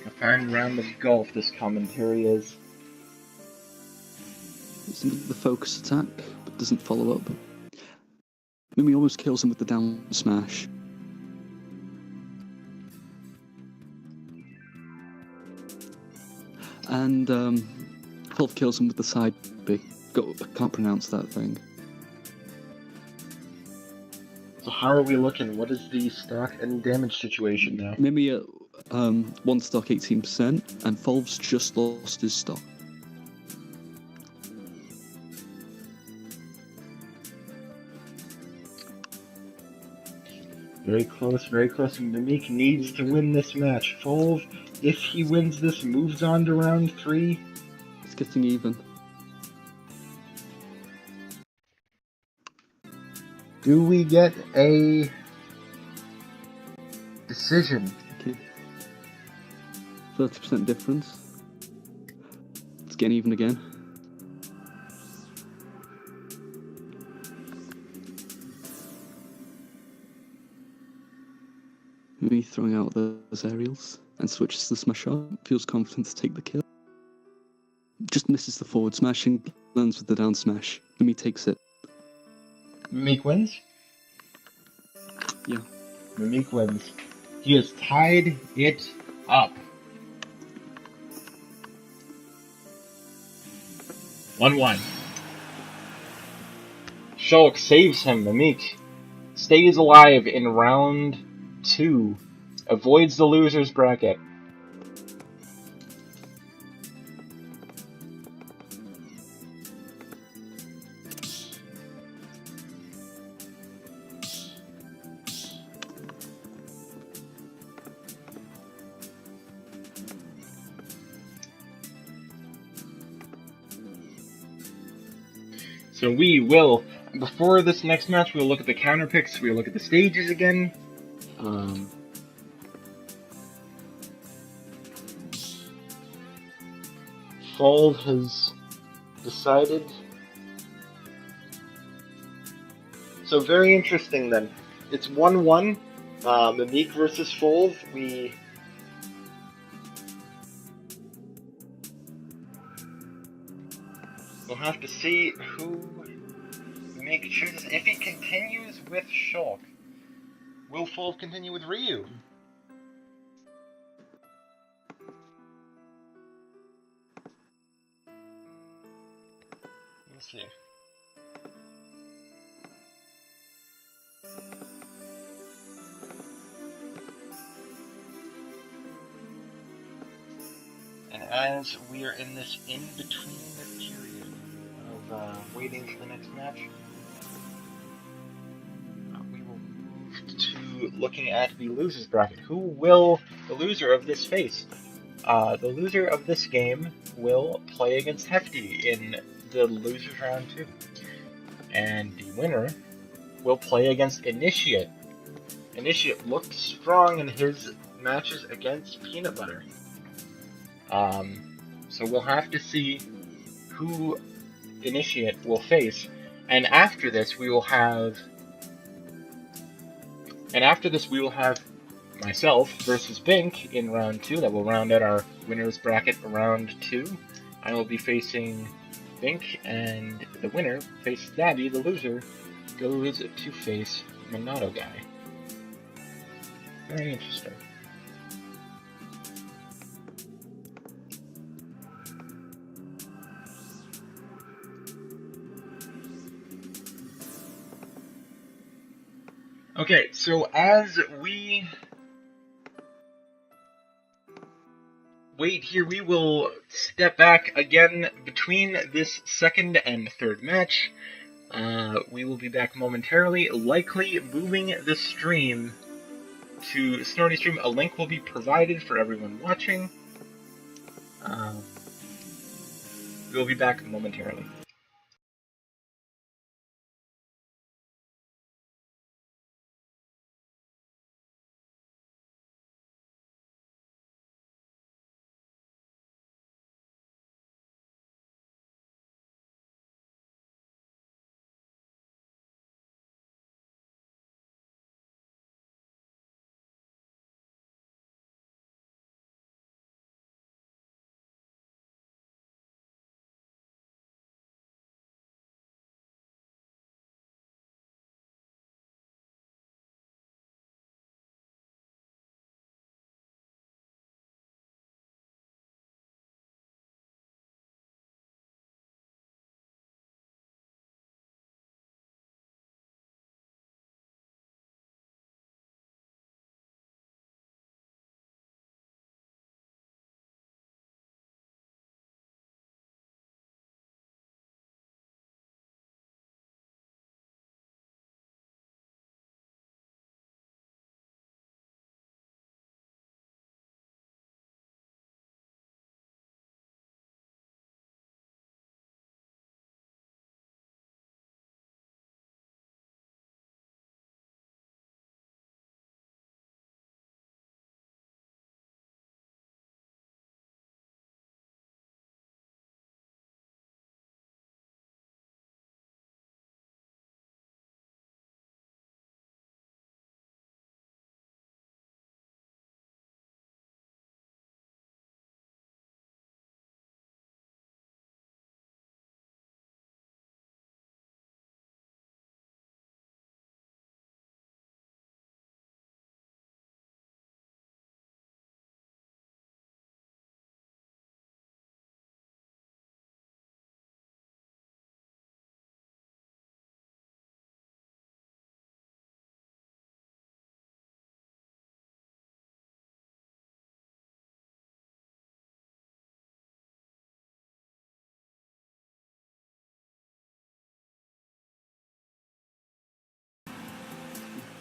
A fine round of golf this commentary is. It's the focus attack, but doesn't follow up. Mimi almost kills him with the down smash. And Fulp kills him with the side B. I can't pronounce that thing. So how are we looking? What is the stock and damage situation now? Mimi at one stock 18%, and Fulp's just lost his stock. Very close, very close. Mimique needs to win this match. Fulp, if he wins this, moves on to round 3. It's getting even. Do we get a decision? Okay. 30% difference. It's getting even again. Me throwing out those aerials and switches to the smash up. Feels confident to take the kill. Just misses the forward smash and lands with the down smash. And me takes it. Mimique wins? Yeah. Mimique wins. He has tied it up. 1-1. Shulk saves him. Mimique stays alive in round 2. Avoids the loser's bracket. So we will, before this next match, we'll look at the counter picks, we'll look at the stages again. Fold has decided. So very interesting then. It's 1-1. Mimique versus Fold. We'll have to see who Mimique chooses. If he continues with Shulk, will Fold continue with Ryu? Let's see. And as we are in this in-between period of waiting for the next match, we will move to looking at the losers bracket. Who will the loser of this face? The loser of this game will play against Hefty in the losers round 2. And the winner will play against Initiate. Initiate looked strong in his matches against Peanut Butter. So we'll have to see who Initiate will face. And after this we will have myself versus Bink in round 2. That will round out our winners bracket round 2. I will be facing Bink, and the winner faces Dabby. The loser goes to face Monado Guy. Very interesting. Okay, so as we wait here, we will step back again between this second and third match. We will be back momentarily, likely moving the stream to Snorty Stream. A link will be provided for everyone watching. We'll be back momentarily.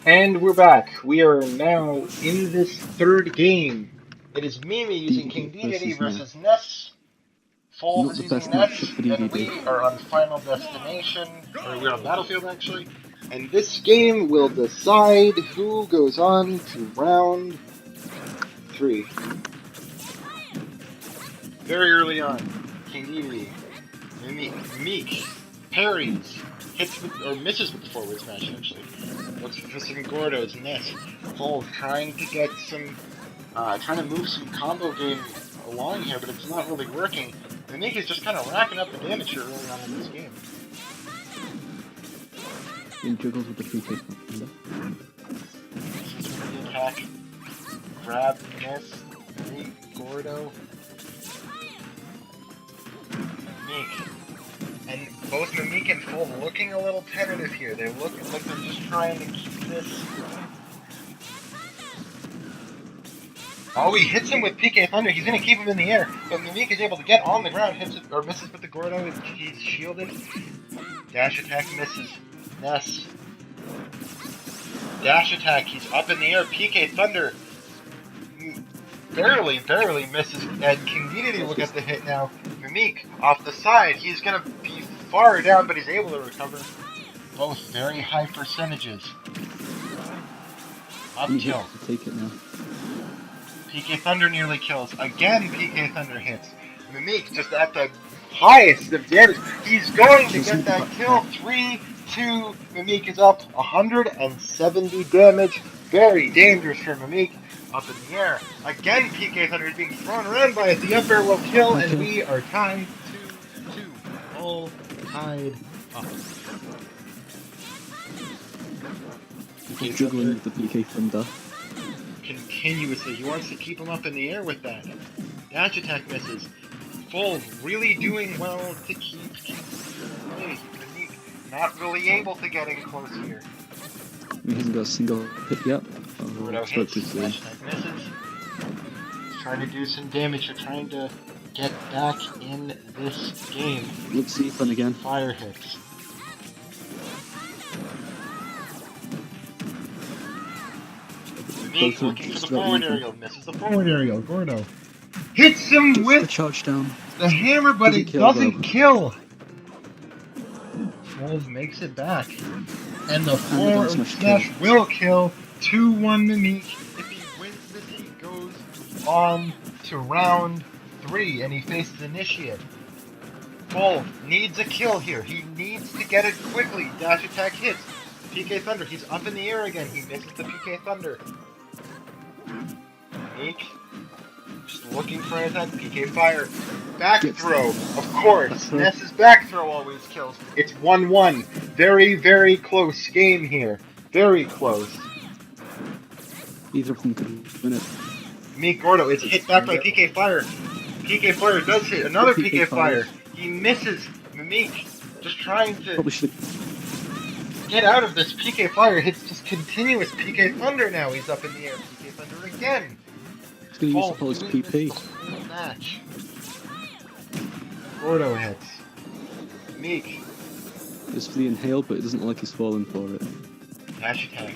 And we're back. We are now in this third game. It is Mimi using King Dedede versus Ness. Fold Not is the using best Ness, matchup for and DDD. we are on Final Destination, or we're on Battlefield actually. And this game will decide who goes on to round 3. Very early on, King Dedede, Mimique, parries, hits with, or misses with the forward smash actually. Looks for some Gordos, Ness, Fold, trying to get some, trying to move some combo game along here, but it's not really working. Mimique is just kind of racking up the damage here early on in this game. He juggles with the free kick up and This is the attack. Grab, Ness, Mimique, Gordo. Mimique. And both Mimique and Full looking a little tentative here. They look like they're just trying to keep this. Oh, he hits him with PK Thunder. He's going to keep him in the air. But Mimique is able to get on the ground, hits it, or misses with the Gordo. He's shielded. Dash attack misses. Ness. Dash attack. He's up in the air. PK Thunder barely misses. And King Dedede will get the hit now. Mimique off the side. He's going to be far down, but he's able to recover. Both very high percentages. Up kill. Take it now. PK Thunder nearly kills. Again, PK Thunder hits. Mimique just at the highest of damage. He's going to get that kill. 3-2. Mimique is up 170 damage. Very dangerous for Mimique. Up in the air. Again, PK Thunder is being thrown around by it. The up air will kill, and we are tied 2-2. All tied up. He's juggling with the PK Thunder. Continuously. He wants to keep him up in the air with that. Dash attack misses. Full really doing well to keep away. Mimique not really able to get in close here. He hasn't got a single hit yet. Gordo hits. Dash attack misses. He's trying to do some damage. They're trying to get back in this game. Let's see Ethan again. Fire hits. Mimique looking for the forward aerial, misses the forward aerial. Gordo hits him with the charge down. The hammer, but it doesn't kill. Wolves makes it back, and the forward smash will kill. 2-1 Mimique. If he wins this, he goes on to round 3, and he faces Initiate. Wolf needs a kill here. He needs to get it quickly. Dash attack hits. PK Thunder. He's up in the air again. He misses the PK Thunder. Mimique, just looking for an attack. PK Fire. Back throw, of course. Ness's back throw always kills. It's 1-1. Very, very close game here. Very close. Either of them could win it. Mimique Gordo is hit back by PK Fire. PK Fire does hit. Another PK Fire. He misses. Mimique just trying to get out of this. PK Fire hits just continuous PK Thunder now. He's up in the air. PK Thunder again. He's going to use the PP. Match. Gordo hits. Mimique. It's for the inhale, but it doesn't look like he's falling for it. Dash attack.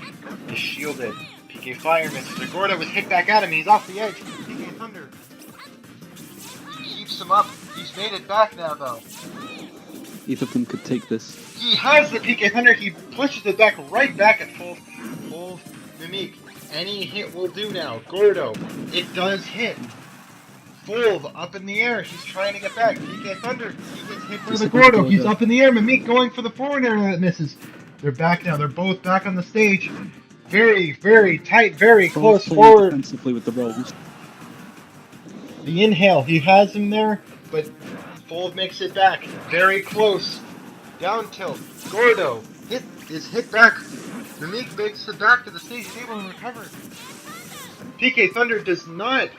Is shielded. PK Fire misses. Gordo was hit back at him. He's off the edge. PK Thunder keeps him up. He's made it back now, though. Either of them could take this. He has the PK Thunder. He pushes it back right back at full Mimique. Any hit will do now. Gordo. It does hit. Full up in the air. He's trying to get back. PK Thunder. He gets hit for the Gordo. He's up in the air. Mimique going for the forward air that misses. They're back now. They're both back on the stage. Very, very tight. Very close forward. Defensively with the rolls. The inhale. He has him there, but Fold makes it back. Very close. Down tilt. Gordo is hit back. Mimique makes it back to the stage. He's able to recover. PK Thunder does not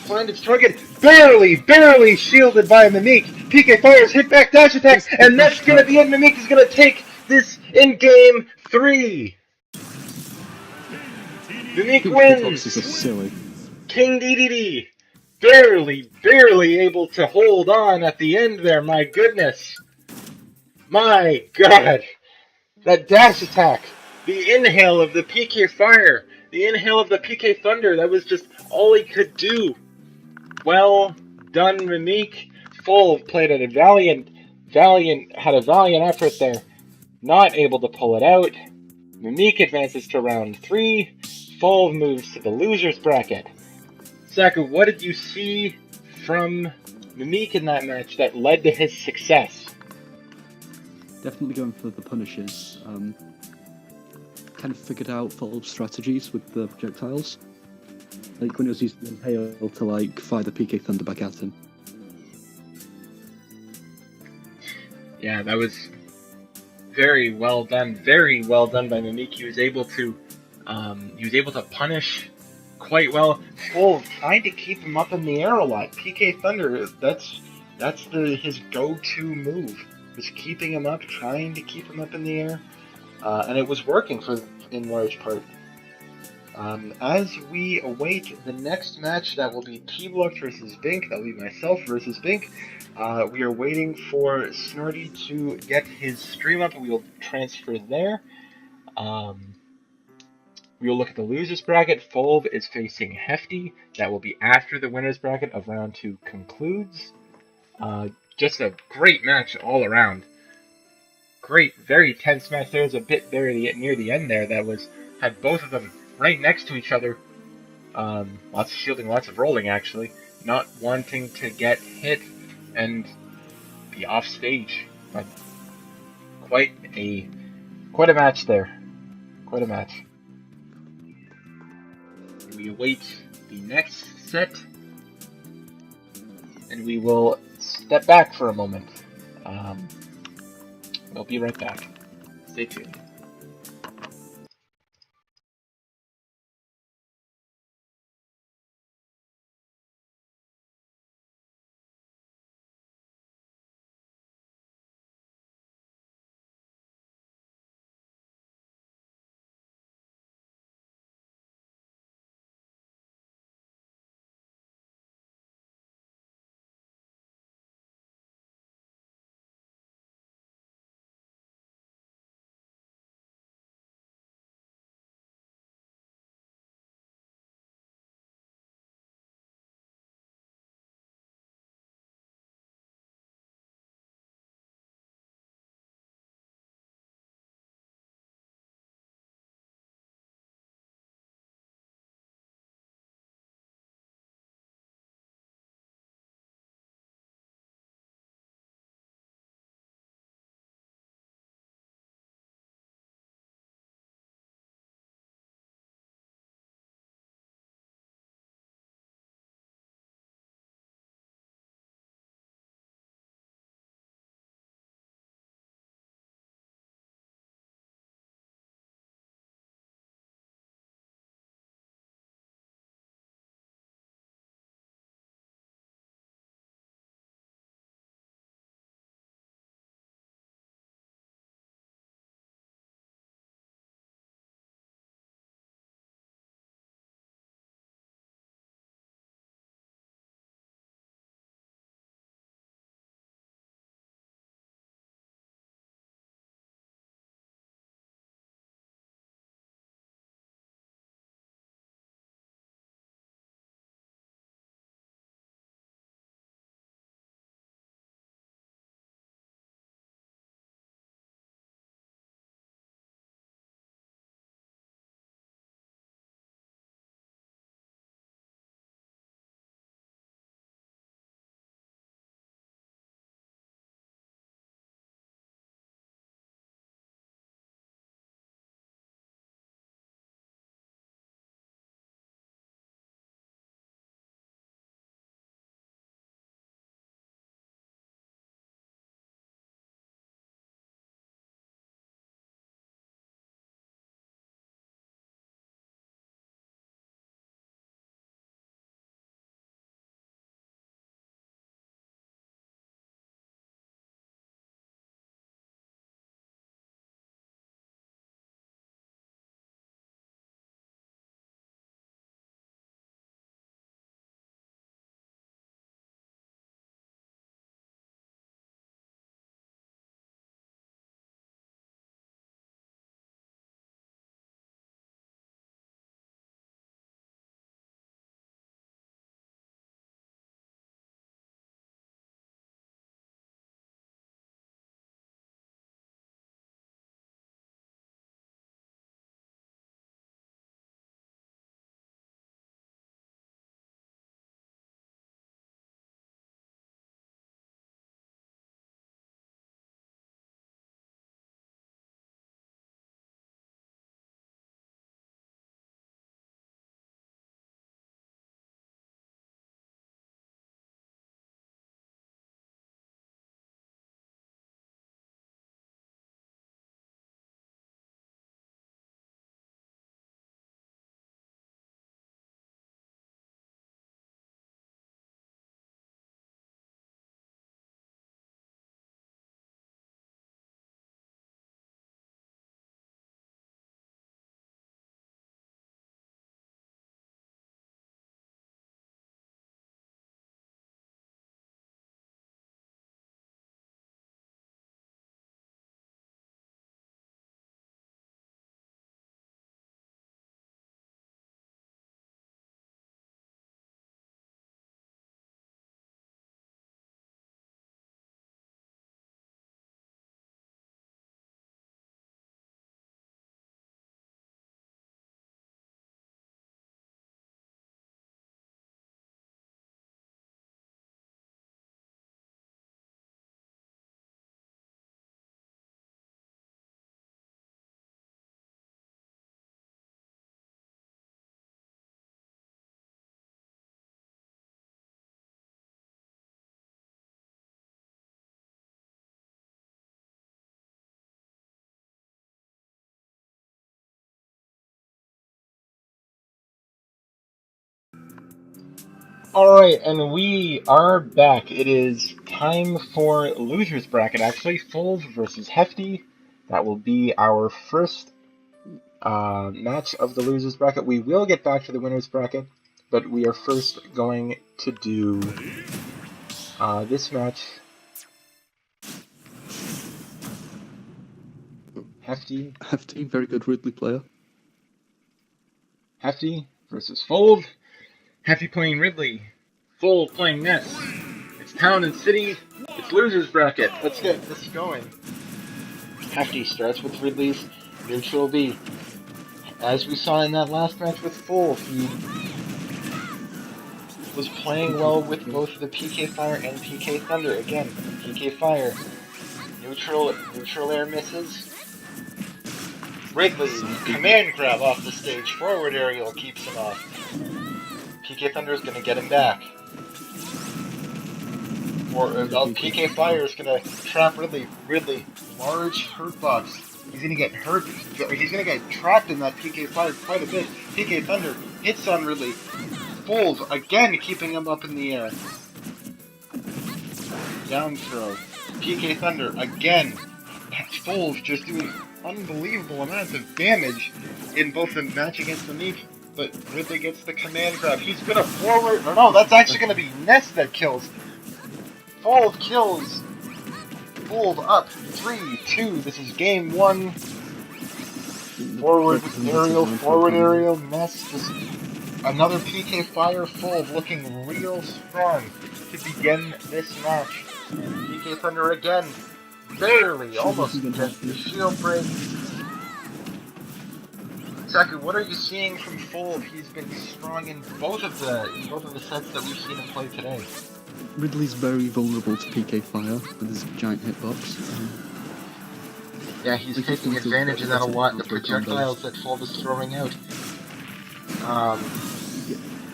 find its target. Barely shielded by Mimique. PK Fire's hit back dash attack, and that's going to be it. Mimique is going to take this in game 3. Mimique wins. This is silly. King Dedede barely able to hold on at the end there. My goodness. My God. That dash attack. The inhale of the PK Fire. The inhale of the PK Thunder. That was just all he could do. Well done, Mimique. Full played at a valiant effort there. Not able to pull it out. Mimique advances to round 3. Full moves to the loser's bracket. Saku, what did you see from Mimique in that match that led to his success? Definitely going for the punishes. Kind of figured out Ful's strategies with the projectiles. Like when he was using the inhale to like fire the PK Thunder back at him. Yeah, that was very well done. Very well done by Mimique. He was able to punish quite well. Full trying to keep him up in the air a lot. PK Thunder, that's his go-to move. was keeping him up, trying to keep him up in the air, and it was working for in large part. As we await the next match, that will be T-Block versus Bink. That will be myself versus Bink. We are waiting for Snorty to get his stream up, and we will transfer there. We will look at the losers bracket. Fulv is facing Hefty. That will be after the winners bracket of round 2 concludes. Just a great match all around. Great, very tense match. There was a bit there near the end there that had both of them right next to each other. Lots of shielding, lots of rolling actually. Not wanting to get hit and be off stage. But quite a match there. Quite a match. We await the next set, and we will step back for a moment. We'll be right back. Stay tuned. Alright, and we are back. It is time for Loser's Bracket, actually. Fulv versus Hefty. That will be our first match of the Loser's Bracket. We will get back to the Winner's Bracket, but we are first going to do this match. Hefty, very good Ridley player. Hefty versus Fulv. Hefty playing Ridley. Fulv playing Ness. It's Town and City. It's Loser's Bracket. Let's get this going. Hefty starts with Ridley's neutral B. As we saw in that last match with Fulv, he was playing well with both the PK Fire and PK Thunder. Again, PK Fire. Neutral air misses. Ridley, command grab off the stage. Forward aerial keeps him off. PK Thunder is going to get him back. PK Fire is going to trap Ridley. Ridley, large hurt box. He's going to get hurt. He's going to get trapped in that PK Fire quite a bit. PK Thunder hits on Ridley. Fulv, again keeping him up in the air. Down throw. PK Thunder, again. Fulv just doing unbelievable amounts of damage in both the match against Mimique, but Ridley gets the command grab. He's gonna forward, or no, that's actually gonna be Ness that kills. Fulv kills. Fulv up 3-2. This is game 1. Forward aerial, Ness. Just another PK Fire. Fulv looking real strong to begin this match. PK Thunder again. Barely, almost gets the shield break. Saku, what are you seeing from Fulv? He's been strong in both of the sets that we've seen him play today. Ridley's very vulnerable to PK Fire with his giant hitbox. Yeah, he's taking advantage of that a lot. The projectiles that Fulv is throwing out.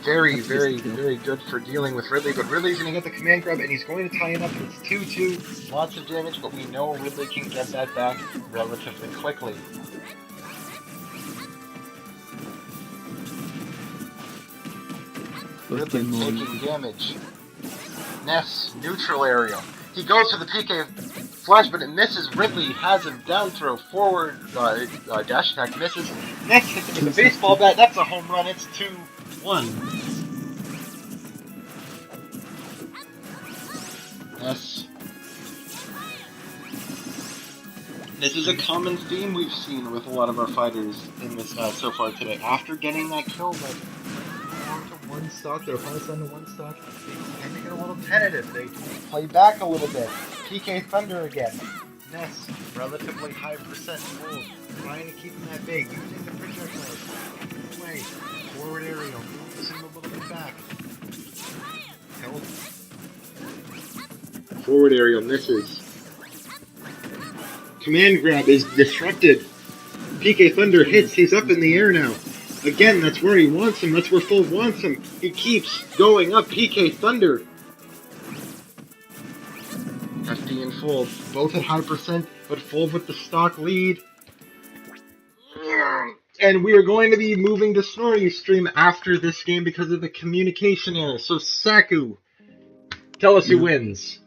Very good for dealing with Ridley, but Ridley's going to get the command grab, and he's going to tie it up. It's 2-2, lots of damage, but we know Ridley can get that back relatively quickly. Ridley taking damage. Ness, neutral aerial. He goes for the PK flash, but it misses. Ridley has him down throw forward, dash attack misses. Ness hits him with a baseball bat. That's a home run. It's 2-1. Yes. This is a common theme we've seen with a lot of our fighters in this so far today. After getting that kill, like one stock, their opponent's on to one stock, they tend to get a little tentative. They play back a little bit. PK Thunder again. Ness, relatively high percent full, trying to keep him at bay, using the projectiles. Play. Forward aerial, moves him a little bit back. Help. Forward aerial misses. Command grab is disrupted. PK Thunder hits, he's up in the air now. Again, that's where he wants him, that's where Fulv wants him. He keeps going up, PK Thunder. Hefty and Fulv, both at high percent, but Fulv with the stock lead. And we are going to be moving to Snorty's stream after this game because of the communication error. So Saku, tell us who wins.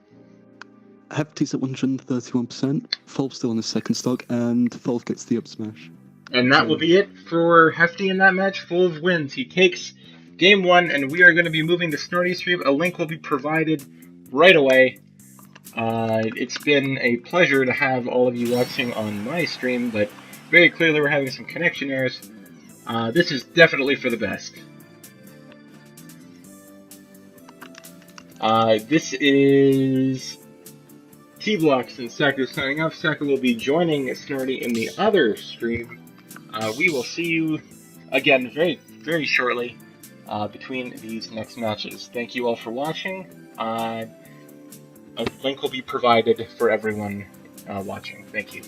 Hefty's at 131%, Fulv's still on his second stock, and Fulv gets the up smash. And that will be it for Hefty in that match. Fulv wins. He takes game 1, and we are going to be moving to Snorty's stream. A link will be provided right away. It's been a pleasure to have all of you watching on my stream, but very clearly we're having some connection errors. This is definitely for the best. This is T-Blocks and Saku signing off. Saku will be joining Snorty in the other stream. We will see you again very, very shortly between these next matches. Thank you all for watching. A link will be provided for everyone watching. Thank you.